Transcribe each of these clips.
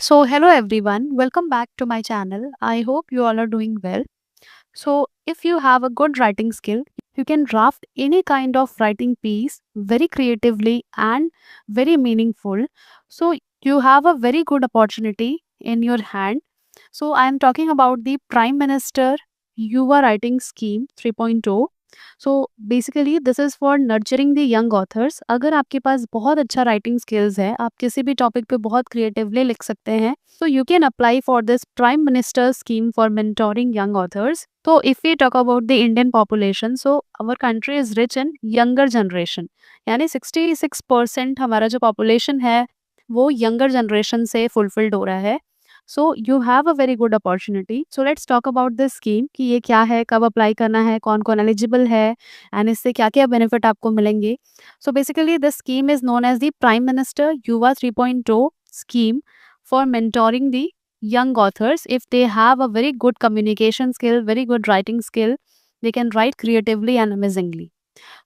So, hello everyone, welcome back to my channel. I hope you all are doing well. So, if you have a good writing skill, you can draft any kind of writing piece very creatively and very meaningful. So, you have a very good opportunity in your hand. So, I am talking about the Prime Minister Yuva Writing Scheme 3.0. So basically this is for nurturing the young authors. अगर आपके पास बहुत अच्छा writing skills है, आप किसी भी topic पे बहुत क्रिएटिवली लिख सकते हैं, so you can apply for this prime minister scheme for mentoring young authors. So if we talk about the Indian population, so our country is rich in younger generation, यानी 66% हमारा जो population है वो younger generation से fulfilled हो रहा है. So you have a very good opportunity. So let's talk about this scheme कि ये क्या है, कब अप्लाई करना है, कौन कौन एलिजिबल है एंड इससे क्या क्या बेनिफिट आपको मिलेंगे. So basically this scheme is known as the Prime Minister Yuva 3.0 scheme for mentoring the young authors. If they have a very good communication skill, very good writing skill, they can write creatively and amazingly.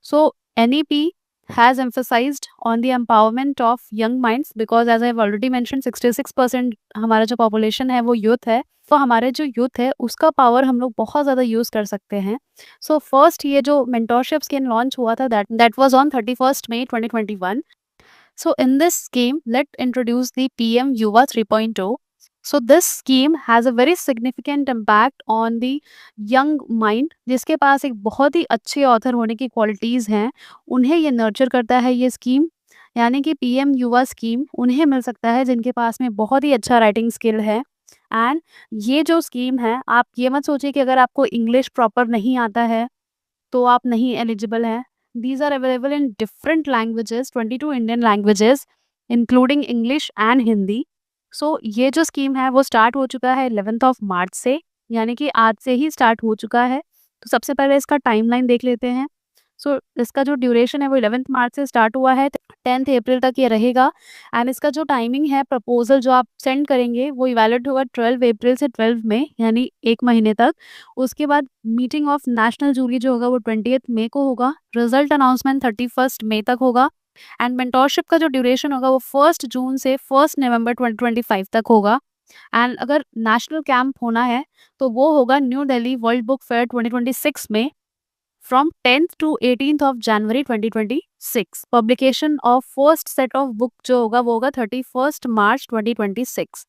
So NEP has emphasized on the empowerment of young minds because as I have already mentioned 66% हमारा जो population है वो youth है. तो हमारे जो youth है उसका power हम लोग बहुत ज़्यादा use कर सकते हैं. So first ये जो mentorship scheme launch हुआ था that was on 31st May 2021. So in this scheme, let's introduce the PM Yuva 3.0. So this scheme has a very significant impact on the young mind, जिसके पास एक बहुत ही अच्छे author होने की क्वालिटीज़ हैं, उन्हें ये नर्चर करता है ये स्कीम. यानी कि पीएम युवा स्कीम उन्हें मिल सकता है जिनके पास में बहुत ही अच्छा राइटिंग स्किल है. एंड ये जो स्कीम है, आप ये मत सोचिए कि अगर आपको इंग्लिश प्रॉपर नहीं आता है तो आप नहीं एलिजिबल हैं. These are available in different languages, 22 Indian languages, including English and Hindi. So ये जो स्कीम है वो स्टार्ट हो चुका है 11th ऑफ मार्च से, यानी कि आज से ही स्टार्ट हो चुका है. तो सबसे पहले इसका टाइमलाइन देख लेते हैं. सो इसका जो ड्यूरेशन है वो 11th मार्च से स्टार्ट हुआ है, 10th अप्रैल तक ये रहेगा. एंड इसका जो टाइमिंग है, प्रपोजल जो आप सेंड करेंगे वो इवैलिड होगा 12 अप्रैल से 12 मई, यानी एक महीने तक. उसके बाद मीटिंग ऑफ नेशनल जूरी जो होगा वो 20th मई को होगा. रिजल्ट अनाउंसमेंट 31st मई तक होगा. एंड मेंटोरशिप का जो ड्यूरेशन होगा वो 1 जून से 1 नवंबर 2025 तक होगा. एंड अगर नेशनल कैंप होना है तो वो होगा new Delhi world book fair 2026 में from 10th to 18th of January 2026. Publication of first set of book जो होगा वो होगा 31st March 2026.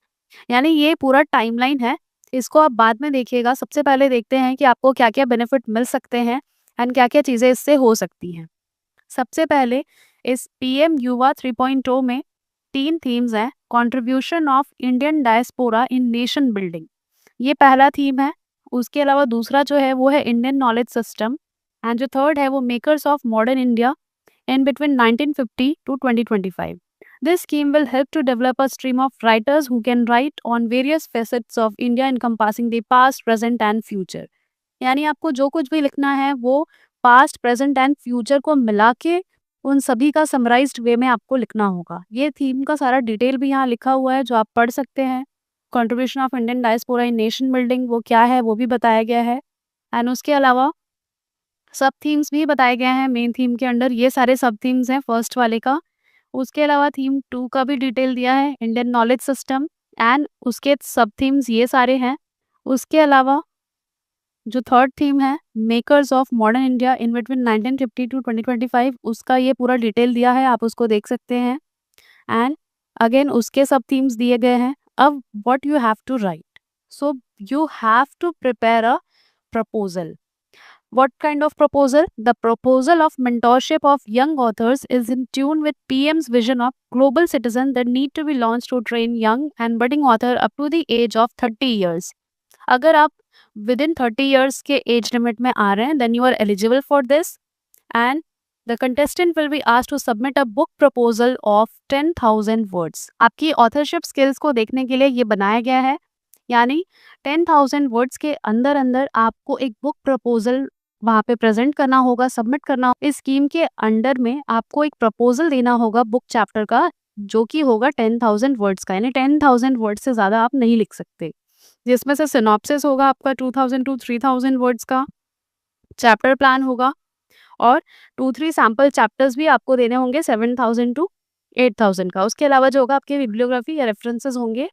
यानी ये पूरा टाइमलाइन है, इसको आप बाद में देखिएगा. सबसे पहले देखते हैं कि आपको क्या क्या बेनिफिट मिल सकते हैं एंड क्या क्या चीज़ें इससे हो सकती हैं. सबसे पहले इस पीएम युवा 3.0 में 3 थीम्स हैं. Contribution of Indian diaspora in nation building, ये पहला थीम है. उसके अलावा दूसरा जो है वो है इंडियन नॉलेज सिस्टम. एंड जो थर्ड है वो makers of modern India in between 1950 to 2025. This scheme will help to develop a stream of writers who can write on various facets of India encompassing the past, present and future. यानी आपको जो कुछ भी लिखना है वो past, present and future को मिला के उन सभी का समराइज्ड वे में आपको लिखना होगा. ये थीम का सारा डिटेल भी यहाँ लिखा हुआ है जो आप पढ़ सकते हैं. Contribution of Indian diaspora in nation building वो क्या है वो भी बताया गया है. एंड उसके अलावा सब थीम्स भी बताए गए हैं मेन थीम के अंडर. ये सारे सब थीम्स हैं फर्स्ट वाले का. उसके अलावा थीम 2 का भी डिटेल दिया है, इंडियन नॉलेज सिस्टम, एंड उसके सब थीम्स ये सारे हैं. उसके अलावा जो थर्ड थीम है makers of modern India in between 1950 to 2025, उसका ये पूरा डिटेल दिया है, आप उसको देख सकते हैं. एंड अगेन उसके सब थीम्स दिए गए हैं. अब what you have to write, so you have to prepare a proposal. What kind of proposal? The proposal of mentorship of young authors is in tune with PM's vision of global citizen that need to be launched to train young and budding author up to the age of 30 years. अगर आप within 30 years के age limit में आ रहे हैं, then you are eligible for this. And the contestant will be asked to submit a book proposal of 10,000 words. आपकी authorship skills को देखने के लिए ये बनाया गया है. यानी 10,000 वर्ड्स के अंदर अंदर आपको एक बुक प्रपोजल वहाँ पे प्रेजेंट करना होगा, सबमिट करना होगा. इस स्कीम के अंडर में आपको एक प्रपोजल देना होगा बुक चैप्टर का, जो कि होगा 10,000 वर्ड्स का. यानी 10,000 वर्ड्स से ज़्यादा आप नहीं लिख सकते, जिसमें से सिनॉप्सिस होगा आपका 2,000 टू 3,000 वर्ड्स का, चैप्टर प्लान होगा और 2-3 सैम्पल चैप्टर्स भी आपको देने होंगे 7,000 टू 8,000 का. उसके अलावा जो होगा आपके बिब्लियोग्राफी या रेफरेंसेस होंगे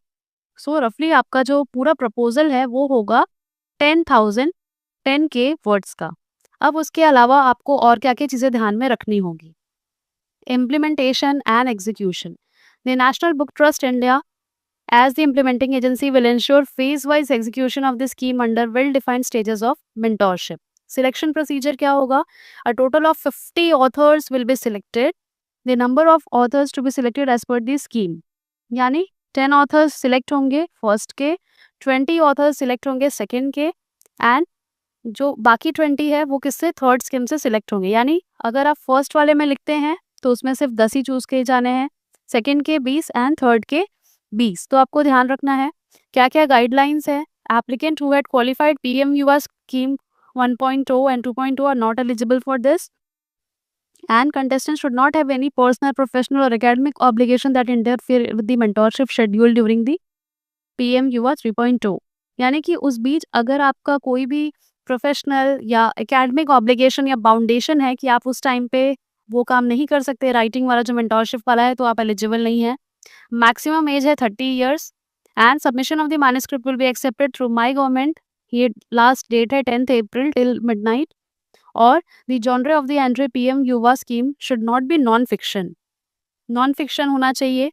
सो रफली आपका जो पूरा प्रपोजल है वो होगा 10,000 10K वर्ड्स का। अब उसके अलावा आपको और क्या-क्या चीज़ें ध्यान में रखनी होगी। Implementation and execution. The National Book Trust India, as the implementing agency, will ensure phase-wise execution of the scheme under well-defined stages of mentorship. Selection procedure क्या होगा? A total of 50 authors will be selected. The number of authors to be selected as per the scheme. यानी 10 authors select होंगे first के, 20 authors select होंगे second के, and जो बाकी 20 है वो किससे, थर्ड स्कीम से सिलेक्ट होंगे। यानी अगर आप फर्स्ट वाले में लिखते हैं तो उसमें सिर्फ 10 ही चूज किए जाने हैं, सेकंड के 20 एंड थर्ड के 20। तो आपको ध्यान रखना है क्या क्या गाइडलाइंस है। Applicant who had qualified PM Yuva scheme 1.0 and 2.0 are not eligible for this, and contestants should not have any personal, professional or academic obligation that interfere with the mentorship schedule during the PM युवा 3.0। यानी कि उस बीच अगर आपका कोई भी professional या academic obligation या बाउंडेशन है कि आप उस टाइम पे वो काम नहीं कर सकते, राइटिंग वाला जो मेंटोरशिप वाला है, तो आप एलिजिबल नहीं है। मैक्सिमम एज है 30 years and submission of the manuscript will be accepted through my government. ये लास्ट डेट है 10th अप्रैल टिल मिडनाइट। और the genre of the entry PM Yuva scheme should not be non fiction, non fiction होना चाहिए।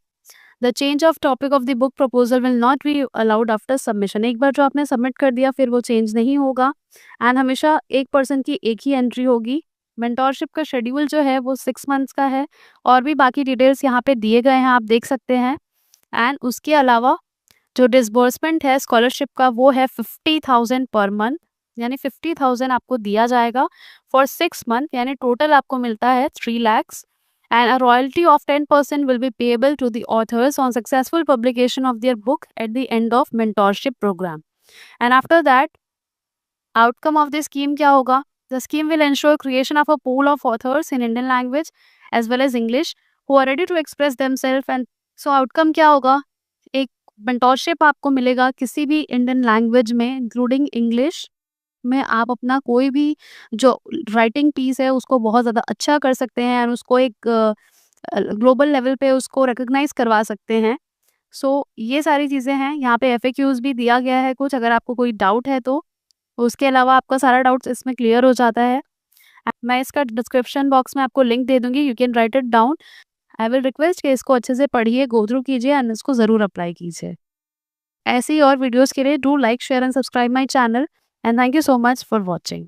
The change of topic of the book proposal will not be allowed after submission. एक बार जो आपने submit कर दिया फिर वो चेंज नहीं होगा, एंड हमेशा एक पर्सन की एक ही एंट्री होगी। मेंटोरशिप का शेड्यूल जो है वो 6 मंथ्स का है, और भी बाकी डिटेल्स यहाँ पे दिए गए हैं, आप देख सकते हैं। एंड उसके अलावा जो डिसबर्समेंट है स्कॉलरशिप का वो है 50,000 पर मंथ, यानी 50,000 आपको दिया जाएगा फॉर 6 मंथ, यानी टोटल आपको मिलता है 3 lakhs। And a royalty of 10% will be payable to the authors on successful publication of their book at the end of mentorship program. And after that, outcome of this scheme क्या होगा? The scheme will ensure creation of a pool of authors in Indian language as well as English who are ready to express themselves. And so outcome क्या होगा? एक mentorship आपको मिलेगा किसी भी Indian language में, इंक्लूडिंग इंग्लिश में। आप अपना कोई भी जो राइटिंग पीस है उसको बहुत ज़्यादा अच्छा कर सकते हैं, और उसको एक ग्लोबल लेवल पे उसको रिकॉग्नाइज करवा सकते हैं। सो ये सारी चीज़ें हैं। यहाँ पे FAQs भी दिया गया है कुछ, अगर आपको कोई डाउट है तो। उसके अलावा आपका सारा डाउट्स इसमें क्लियर हो जाता है। मैं इसका डिस्क्रिप्शन बॉक्स में आपको लिंक दे दूँगी, you can write it down. I will request कि इसको अच्छे से पढ़िए, गो थ्रू कीजिए एंड इसको ज़रूर अप्लाई कीजिए। ऐसी और वीडियोज़ के लिए do like, share and subscribe my channel, and thank you so much for watching.